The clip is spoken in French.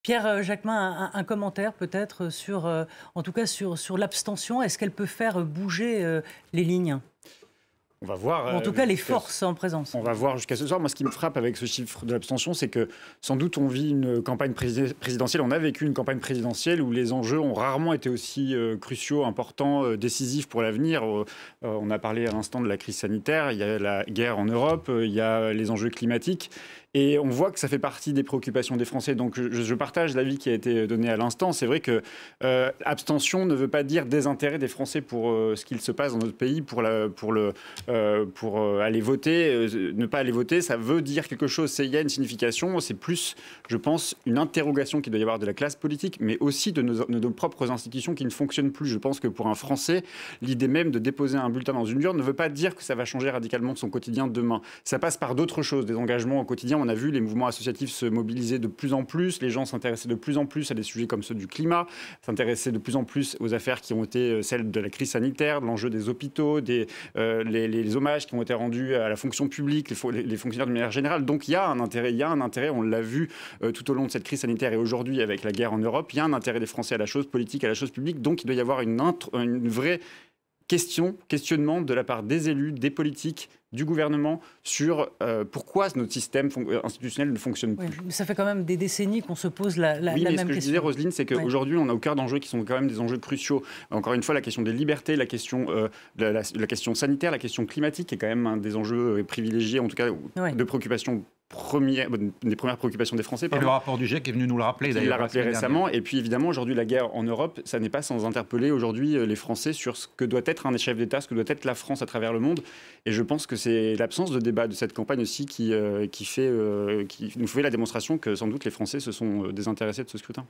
Pierre Jacquemin, un commentaire peut-être sur, en tout cas sur l'abstention. Est-ce qu'elle peut faire bouger les lignes? On va voir. Ou en tout cas les forces en présence? On va voir jusqu'à ce soir. Moi, ce qui me frappe avec ce chiffre de l'abstention, c'est que sans doute on vit une campagne présidentielle. On a vécu une campagne présidentielle où les enjeux ont rarement été aussi cruciaux, importants, décisifs pour l'avenir. On a parlé à l'instant de la crise sanitaire. Il y a la guerre en Europe. Il y a les enjeux climatiques. Et on voit que ça fait partie des préoccupations des Français. Donc je partage l'avis qui a été donné à l'instant. C'est vrai que abstention ne veut pas dire désintérêt des Français pour ce qu'il se passe dans notre pays, pour aller voter. Ne pas aller voter, ça veut dire quelque chose. Il y a une signification. C'est plus, je pense, une interrogation qu'il doit y avoir de la classe politique, mais aussi de nos propres institutions qui ne fonctionnent plus. Je pense que pour un Français, l'idée même de déposer un bulletin dans une urne ne veut pas dire que ça va changer radicalement son quotidien demain. Ça passe par d'autres choses, des engagements au quotidien. On a vu les mouvements associatifs se mobiliser de plus en plus, les gens s'intéressaient de plus en plus à des sujets comme ceux du climat, s'intéressaient de plus en plus aux affaires qui ont été celles de la crise sanitaire, de l'enjeu des hôpitaux, les hommages qui ont été rendus à la fonction publique, les fonctionnaires de manière générale. Donc il y a un intérêt, on l'a vu tout au long de cette crise sanitaire et aujourd'hui avec la guerre en Europe, il y a un intérêt des Français à la chose politique, à la chose publique. Donc il doit y avoir une vraie questionnement de la part des élus, des politiques, du gouvernement sur pourquoi notre système institutionnel ne fonctionne plus. Oui, mais ça fait quand même des décennies qu'on se pose la Oui, même mais question. ce que je disais, Roselyne, c'est qu'aujourd'hui, on a au cœur d'enjeux qui sont quand même des enjeux cruciaux. Encore une fois, la question des libertés, la question sanitaire, la question climatique, qui est quand même un des enjeux privilégiés, en tout cas de préoccupation des premières préoccupations des Français. Et le rapport du GIEC est venu nous le rappeler d'ailleurs. Il l'a rappelé récemment. Et puis évidemment, aujourd'hui, la guerre en Europe, ça n'est pas sans interpeller aujourd'hui les Français sur ce que doit être un chef d'État, ce que doit être la France à travers le monde. Et je pense que c'est l'absence de débat de cette campagne aussi qui nous fait la démonstration que sans doute les Français se sont désintéressés de ce scrutin.